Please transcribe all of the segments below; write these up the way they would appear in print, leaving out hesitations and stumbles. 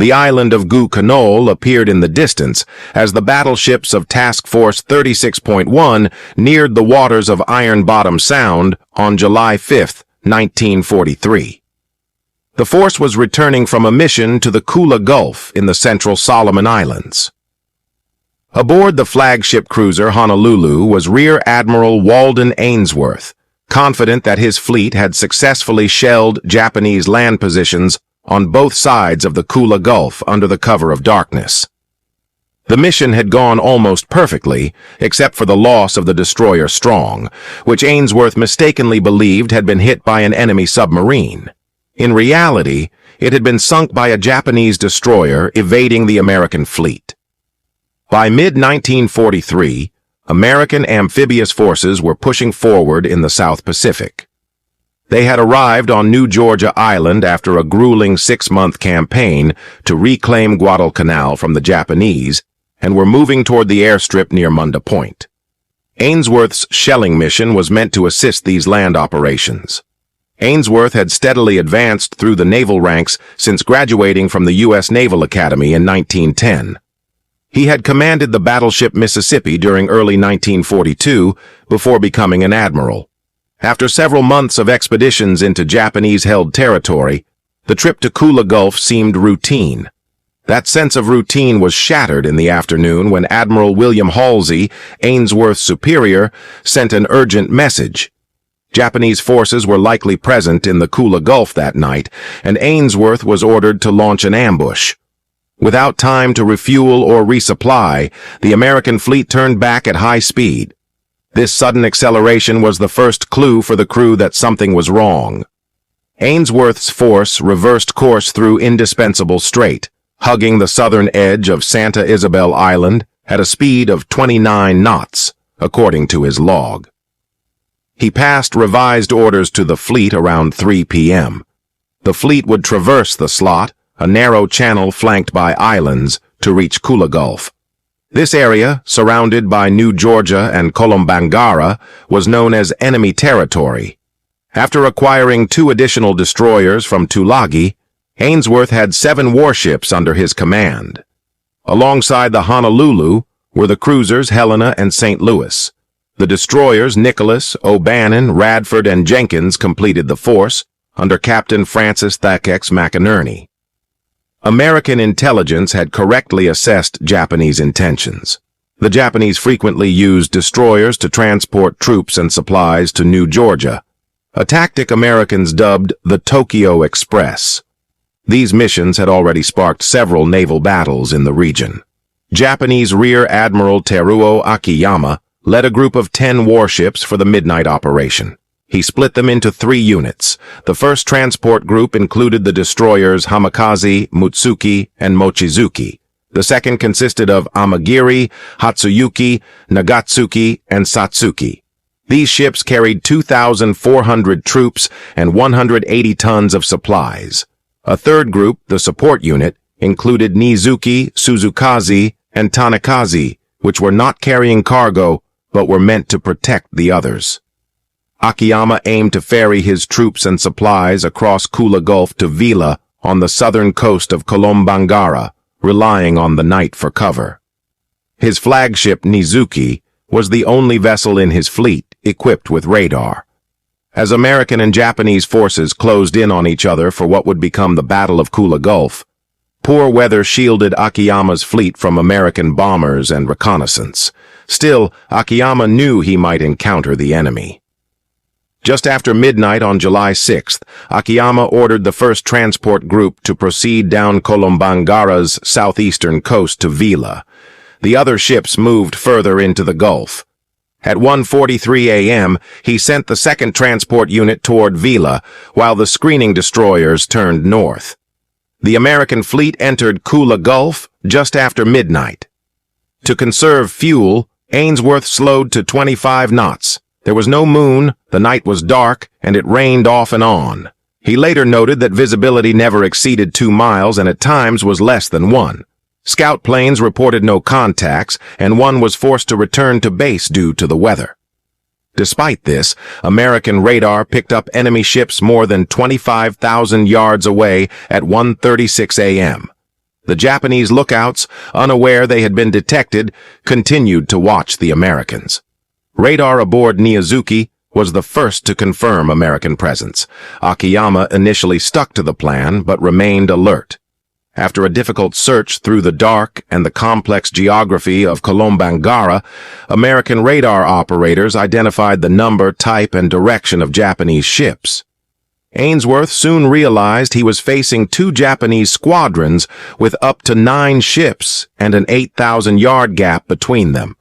The island of Gu appeared in the distance as the battleships of Task Force 36.1 neared the waters of Iron Bottom Sound on July 5, 1943. The force was returning from a mission to the Kula Gulf in the central Solomon Islands. Aboard the flagship cruiser Honolulu was Rear Admiral Ainsworth, confident that his fleet had successfully shelled Japanese land positions on both sides of the Kula Gulf under the cover of darkness. The mission had gone almost perfectly, except for the loss of the destroyer Strong, which Ainsworth mistakenly believed had been hit by an enemy submarine. In reality, it had been sunk by a Japanese destroyer evading the American fleet. By mid-1943, American amphibious forces were pushing forward in the South Pacific. They had arrived on New Georgia Island after a grueling 6-month campaign to reclaim Guadalcanal from the Japanese and were moving toward the airstrip near Munda Point. Ainsworth's shelling mission was meant to assist these land operations. Ainsworth had steadily advanced through the naval ranks since graduating from the U.S. Naval Academy in 1910. He had commanded the battleship Mississippi during early 1942 before becoming an admiral. After several months of expeditions into Japanese-held territory, the trip to Kula Gulf seemed routine. That sense of routine was shattered in the afternoon when Admiral William Halsey, Ainsworth's superior, sent an urgent message. Japanese forces were likely present in the Kula Gulf that night, and Ainsworth was ordered to launch an ambush. Without time to refuel or resupply, the American fleet turned back at high speed. This sudden acceleration was the first clue for the crew that something was wrong. Ainsworth's force reversed course through Indispensable Strait, hugging the southern edge of Santa Isabel Island at a speed of 29 knots, according to his log. He passed revised orders to the fleet around 3 p.m. The fleet would traverse the slot, a narrow channel flanked by islands, to reach Kula Gulf. This area, surrounded by New Georgia and Kolombangara, was known as enemy territory. After acquiring 2 additional destroyers from Tulagi, Ainsworth had 7 warships under his command. Alongside the Honolulu were the cruisers Helena and St. Louis. The destroyers Nicholas, O'Bannon, Radford, and Jenkins completed the force, under Captain Francis Thakex McInerney. American intelligence had correctly assessed Japanese intentions. The Japanese frequently used destroyers to transport troops and supplies to New Georgia, a tactic Americans dubbed the Tokyo Express. These missions had already sparked several naval battles in the region. Japanese Rear Admiral Teruo Akiyama led a group of 10 warships for the midnight operation. He split them into 3 units. The first transport group included the destroyers Hamikaze, Mutsuki, and Mochizuki. The second consisted of Amagiri, Hatsuyuki, Nagatsuki, and Satsuki. These ships carried 2,400 troops and 180 tons of supplies. A third group, the support unit, included Nizuki, Suzukaze, and Tanakaze, which were not carrying cargo but were meant to protect the others. Akiyama aimed to ferry his troops and supplies across Kula Gulf to Vila on the southern coast of Kolombangara, relying on the night for cover. His flagship Nizuki was the only vessel in his fleet equipped with radar. As American and Japanese forces closed in on each other for what would become the Battle of Kula Gulf, poor weather shielded Akiyama's fleet from American bombers and reconnaissance. Still, Akiyama knew he might encounter the enemy. Just after midnight on July 6th, Akiyama ordered the first transport group to proceed down Kolombangara's southeastern coast to Vila. The other ships moved further into the Gulf. At 1:43 a.m., he sent the second transport unit toward Vila, while the screening destroyers turned north. The American fleet entered Kula Gulf just after midnight. To conserve fuel, Ainsworth slowed to 25 knots. There was no moon, the night was dark, and it rained off and on. He later noted that visibility never exceeded 2 miles and at times was less than 1. Scout planes reported no contacts, and one was forced to return to base due to the weather. Despite this, American radar picked up enemy ships more than 25,000 yards away at 1:36 a.m. The Japanese lookouts, unaware they had been detected, continued to watch the Americans. Radar aboard Nizuki was the first to confirm American presence. Akiyama initially stuck to the plan, but remained alert. After a difficult search through the dark and the complex geography of Kolombangara, American radar operators identified the number, type, and direction of Japanese ships. Ainsworth soon realized he was facing two Japanese squadrons with up to 9 ships and an 8,000-yard gap between them.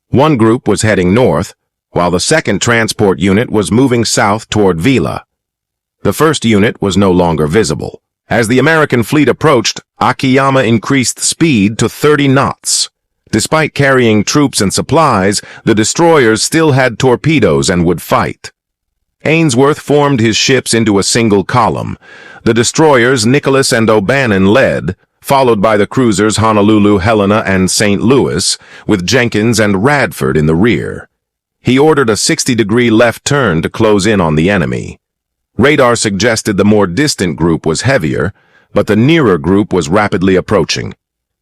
One group was heading north, while the second transport unit was moving south toward Vila. The first unit was no longer visible. As the American fleet approached, Akiyama increased speed to 30 knots. Despite carrying troops and supplies, the destroyers still had torpedoes and would fight. Ainsworth formed his ships into a single column. The destroyers Nicholas and O'Bannon led, followed by the cruisers Honolulu, Helena, and St. Louis, with Jenkins and Radford in the rear. He ordered a 60-degree left turn to close in on the enemy. Radar suggested the more distant group was heavier, but the nearer group was rapidly approaching.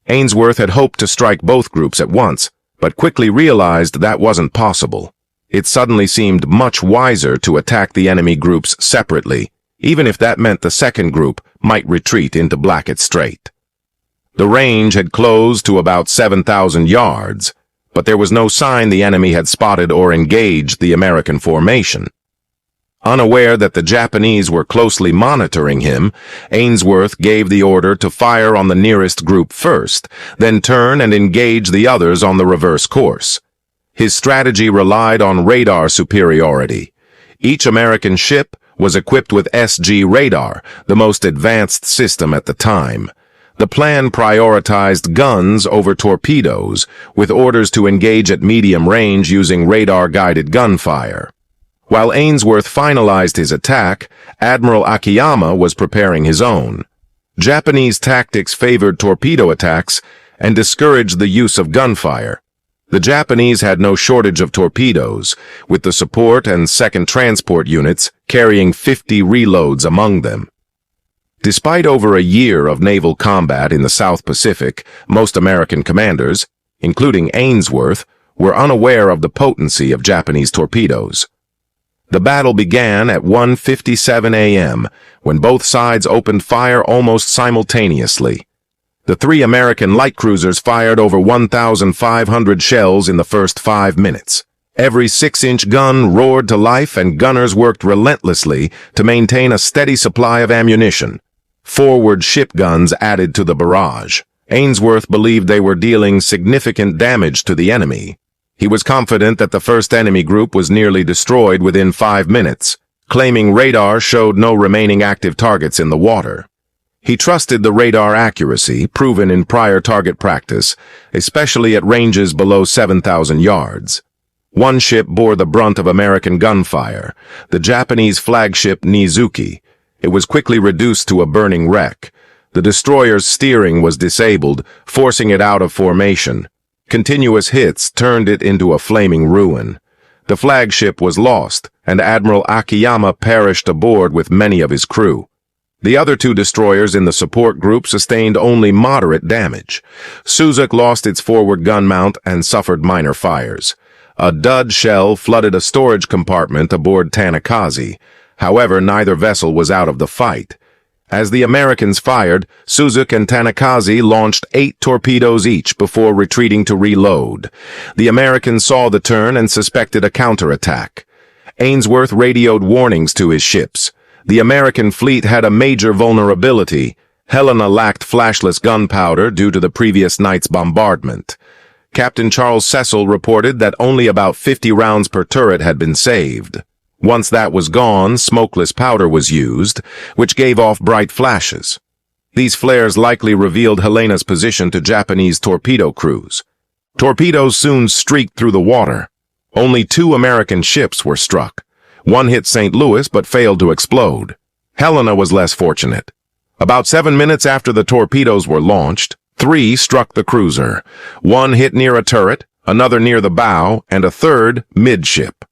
Ainsworth had hoped to strike both groups at once, but quickly realized that wasn't possible. It suddenly seemed much wiser to attack the enemy groups separately, even if that meant the second group might retreat into Blackett Strait. The range had closed to about 7,000 yards, but there was no sign the enemy had spotted or engaged the American formation. Unaware that the Japanese were closely monitoring him, Ainsworth gave the order to fire on the nearest group first, then turn and engage the others on the reverse course. His strategy relied on radar superiority. Each American ship was equipped with SG radar, the most advanced system at the time. The plan prioritized guns over torpedoes, with orders to engage at medium range using radar-guided gunfire. While Ainsworth finalized his attack, Admiral Akiyama was preparing his own. Japanese tactics favored torpedo attacks and discouraged the use of gunfire. The Japanese had no shortage of torpedoes, with the support and second transport units carrying 50 reloads among them. Despite over a year of naval combat in the South Pacific, most American commanders, including Ainsworth, were unaware of the potency of Japanese torpedoes. The battle began at 1:57 a.m., when both sides opened fire almost simultaneously. The 3 American light cruisers fired over 1,500 shells in the first 5 minutes. Every 6-inch gun roared to life, and gunners worked relentlessly to maintain a steady supply of ammunition. Forward ship guns added to the barrage. Ainsworth believed they were dealing significant damage to the enemy. He was confident that the first enemy group was nearly destroyed within 5 minutes, claiming radar showed no remaining active targets in the water. He trusted the radar accuracy, proven in prior target practice, especially at ranges below 7,000 yards. One ship bore the brunt of American gunfire, the Japanese flagship Nizuki. It was quickly reduced to a burning wreck. The destroyer's steering was disabled, forcing it out of formation. Continuous hits turned it into a flaming ruin. The flagship was lost, and Admiral Akiyama perished aboard with many of his crew. The other 2 destroyers in the support group sustained only moderate damage. Suzuki lost its forward gun mount and suffered minor fires. A dud shell flooded a storage compartment aboard Tanakaze. However, neither vessel was out of the fight. As the Americans fired, Suzuki and Tanakaze launched 8 torpedoes each before retreating to reload. The Americans saw the turn and suspected a counterattack. Ainsworth radioed warnings to his ships. The American fleet had a major vulnerability. Helena lacked flashless gunpowder due to the previous night's bombardment. Captain Charles Cecil reported that only about 50 rounds per turret had been saved. Once that was gone, smokeless powder was used, which gave off bright flashes. These flares likely revealed Helena's position to Japanese torpedo crews. Torpedoes soon streaked through the water. Only 2 American ships were struck. One hit St. Louis but failed to explode. Helena was less fortunate. About 7 minutes after the torpedoes were launched, 3 struck the cruiser. One hit near a turret, another near the bow, and a third midship.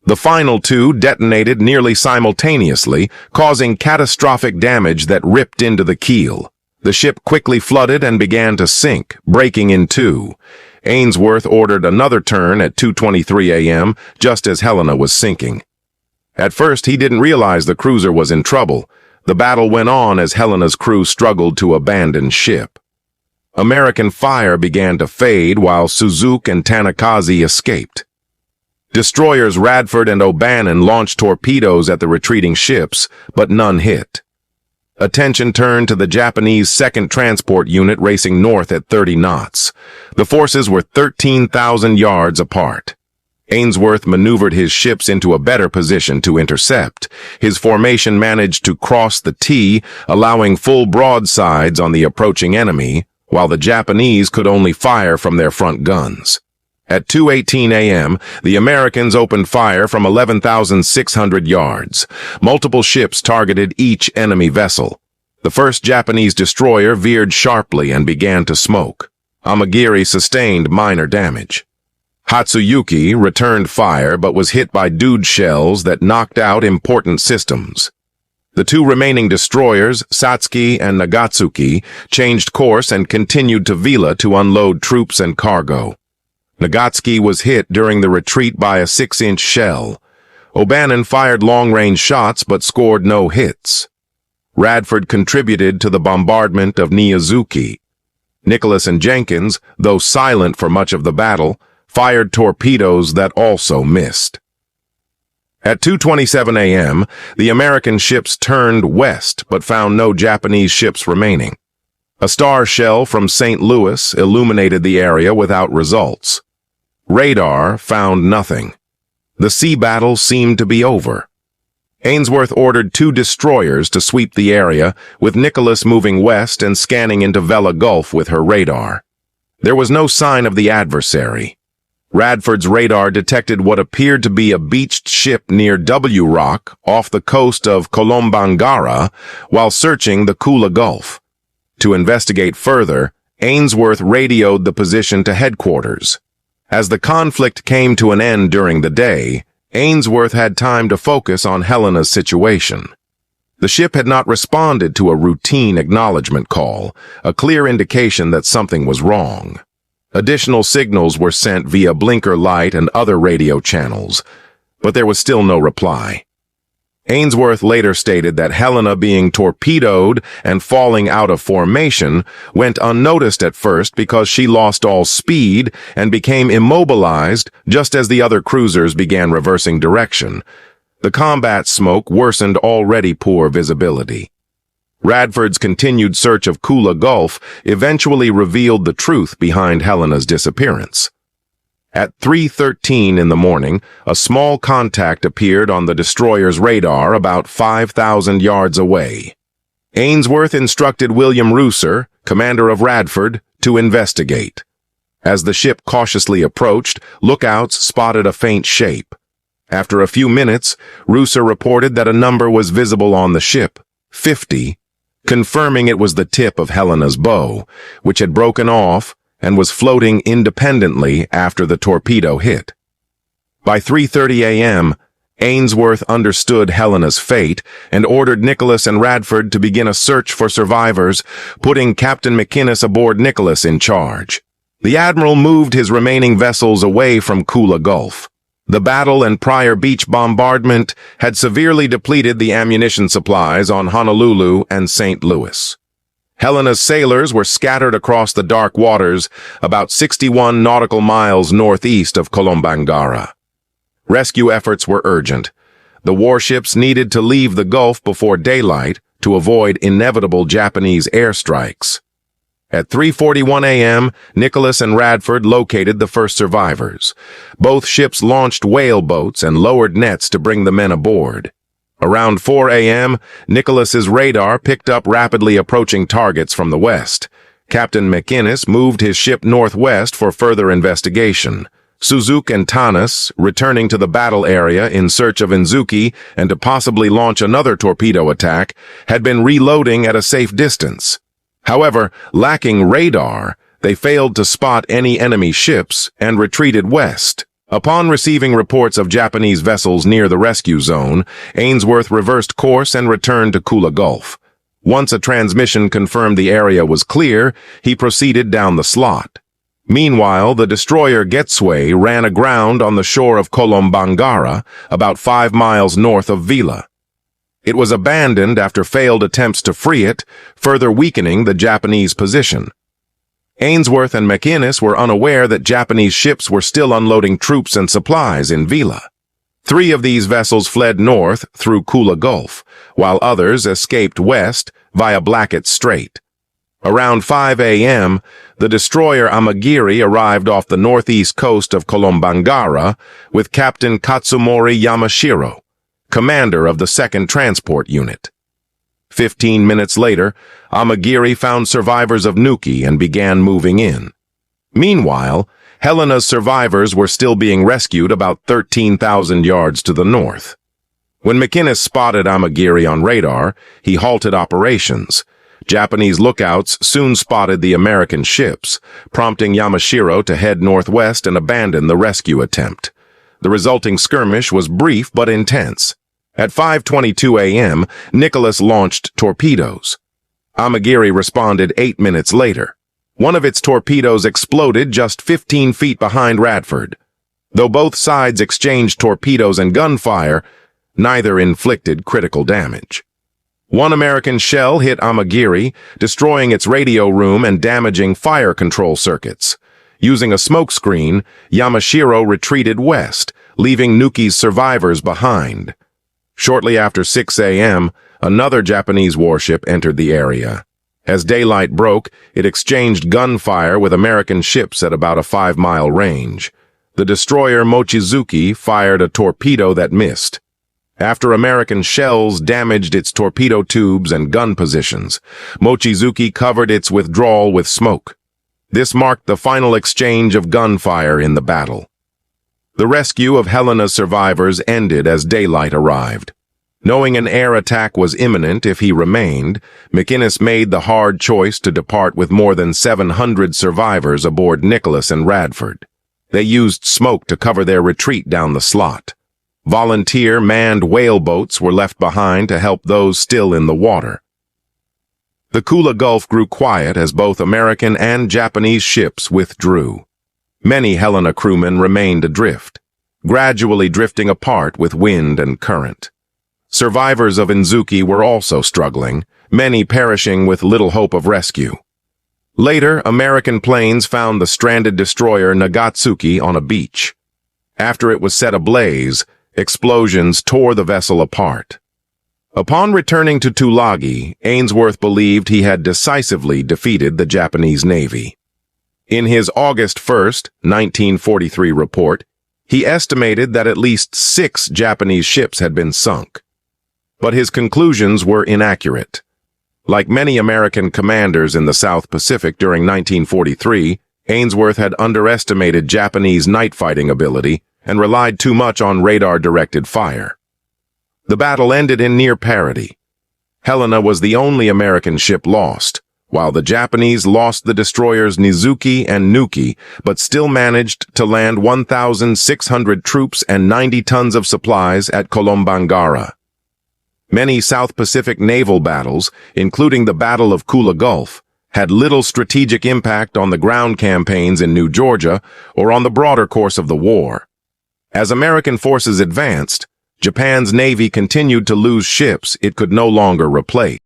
The final 2 detonated nearly simultaneously, causing catastrophic damage that ripped into the keel. The ship quickly flooded and began to sink, breaking in two. Ainsworth ordered another turn at 2:23 a.m., just as Helena was sinking. At first, he didn't realize the cruiser was in trouble. The battle went on as Helena's crew struggled to abandon ship. American fire began to fade while Suzuki and Tanakaze escaped. Destroyers Radford and O'Bannon launched torpedoes at the retreating ships, but none hit. Attention turned to the Japanese 2nd Transport Unit racing north at 30 knots. The forces were 13,000 yards apart. Ainsworth maneuvered his ships into a better position to intercept. His formation managed to cross the T, allowing full broadsides on the approaching enemy, while the Japanese could only fire from their front guns. At 2:18 a.m., the Americans opened fire from 11,600 yards. Multiple ships targeted each enemy vessel. The first Japanese destroyer veered sharply and began to smoke. Amagiri sustained minor damage. Hatsuyuki returned fire but was hit by dude shells that knocked out important systems. The two remaining destroyers, Satsuki and Nagatsuki, changed course and continued to Vila to unload troops and cargo. Nagatsuki was hit during the retreat by a 6-inch shell. O'Bannon fired long-range shots but scored no hits. Radford contributed to the bombardment of Niizuki. Nicholas and Jenkins, though silent for much of the battle, fired torpedoes that also missed. At 2:27 a.m., the American ships turned west but found no Japanese ships remaining. A star shell from St. Louis illuminated the area without results. Radar found nothing. The sea battle seemed to be over. Ainsworth ordered 2 destroyers to sweep the area, with Nicholas moving west and scanning into Vela Gulf with her radar. There was no sign of the adversary. Radford's radar detected what appeared to be a beached ship near W Rock off the coast of Kolombangara while searching the Kula Gulf. To investigate further, Ainsworth radioed the position to headquarters. As the conflict came to an end during the day, Ainsworth had time to focus on Helena's situation. The ship had not responded to a routine acknowledgement call, a clear indication that something was wrong. Additional signals were sent via blinker light and other radio channels, but there was still no reply. Ainsworth later stated that Helena being torpedoed and falling out of formation went unnoticed at first because she lost all speed and became immobilized just as the other cruisers began reversing direction. The combat smoke worsened already poor visibility. Radford's continued search of Kula Gulf eventually revealed the truth behind Helena's disappearance. At 3:13 in the morning, a small contact appeared on the destroyer's radar about 5,000 yards away. Ainsworth instructed William Rooser, commander of Radford, to investigate. As the ship cautiously approached, lookouts spotted a faint shape. After a few minutes, Rooser reported that a number was visible on the ship, 50, confirming it was the tip of Helena's bow, which had broken off and was floating independently after the torpedo hit. By 3:30 a.m., Ainsworth understood Helena's fate and ordered Nicholas and Radford to begin a search for survivors, putting Captain McInnes aboard Nicholas in charge. The admiral moved his remaining vessels away from Kula Gulf. The battle and prior beach bombardment had severely depleted the ammunition supplies on Honolulu and St. Louis. Helena's sailors were scattered across the dark waters about 61 nautical miles northeast of Kolombangara. Rescue efforts were urgent. The warships needed to leave the Gulf before daylight to avoid inevitable Japanese airstrikes. At 3:41 a.m., Nicholas and Radford located the first survivors. Both ships launched whale boats and lowered nets to bring the men aboard. Around 4 a.m., Nicholas's radar picked up rapidly approaching targets from the west. Captain McInnes moved his ship northwest for further investigation. Suzuki and Tanis, returning to the battle area in search of Inzuki and to possibly launch another torpedo attack, had been reloading at a safe distance. However, lacking radar, they failed to spot any enemy ships and retreated west. Upon receiving reports of Japanese vessels near the rescue zone, Ainsworth reversed course and returned to Kula Gulf. Once a transmission confirmed the area was clear, he proceeded down the slot. Meanwhile, the destroyer Getsue ran aground on the shore of Kolombangara, about 5 miles north of Vila. It was abandoned after failed attempts to free it, further weakening the Japanese position. Ainsworth and McInnes were unaware that Japanese ships were still unloading troops and supplies in Vila. 3 of these vessels fled north through Kula Gulf, while others escaped west via Blackett Strait. Around 5 a.m., the destroyer Amagiri arrived off the northeast coast of Kolombangara with Captain Katsumori Yamashiro, commander of the 2nd Transport Unit. 15 minutes later, Amagiri found survivors of Nuki and began moving in. Meanwhile, Helena's survivors were still being rescued about 13,000 yards to the north. When McInnes spotted Amagiri on radar, he halted operations. Japanese lookouts soon spotted the American ships, prompting Yamashiro to head northwest and abandon the rescue attempt. The resulting skirmish was brief but intense. At 5:22 a.m., Nicholas launched torpedoes. Amagiri responded 8 minutes later. One of its torpedoes exploded just 15 feet behind Radford. Though both sides exchanged torpedoes and gunfire, neither inflicted critical damage. One American shell hit Amagiri, destroying its radio room and damaging fire control circuits. Using a smokescreen, Yamashiro retreated west, leaving Nuki's survivors behind. Shortly after 6 a.m., another Japanese warship entered the area. As daylight broke, it exchanged gunfire with American ships at about a 5-mile range. The destroyer Mochizuki fired a torpedo that missed. After American shells damaged its torpedo tubes and gun positions, Mochizuki covered its withdrawal with smoke. This marked the final exchange of gunfire in the battle. The rescue of Helena's survivors ended as daylight arrived. Knowing an air attack was imminent if he remained, McInnes made the hard choice to depart with more than 700 survivors aboard Nicholas and Radford. They used smoke to cover their retreat down the slot. Volunteer manned whaleboats were left behind to help those still in the water. The Kula Gulf grew quiet as both American and Japanese ships withdrew. Many Helena crewmen remained adrift, gradually drifting apart with wind and current. Survivors of Inzuki were also struggling, many perishing with little hope of rescue. Later, American planes found the stranded destroyer Nagatsuki on a beach. After it was set ablaze, explosions tore the vessel apart. Upon returning to Tulagi, Ainsworth believed he had decisively defeated the Japanese Navy. In his August 1, 1943 report, he estimated that at least 6 Japanese ships had been sunk. But his conclusions were inaccurate. Like many American commanders in the South Pacific during 1943, Ainsworth had underestimated Japanese night fighting ability and relied too much on radar-directed fire. The battle ended in near parity. Helena was the only American ship lost, while the Japanese lost the destroyers Nizuki and Nuki, but still managed to land 1,600 troops and 90 tons of supplies at Kolombangara. Many South Pacific naval battles, including the Battle of Kula Gulf, had little strategic impact on the ground campaigns in New Georgia or on the broader course of the war. As American forces advanced, Japan's navy continued to lose ships it could no longer replace.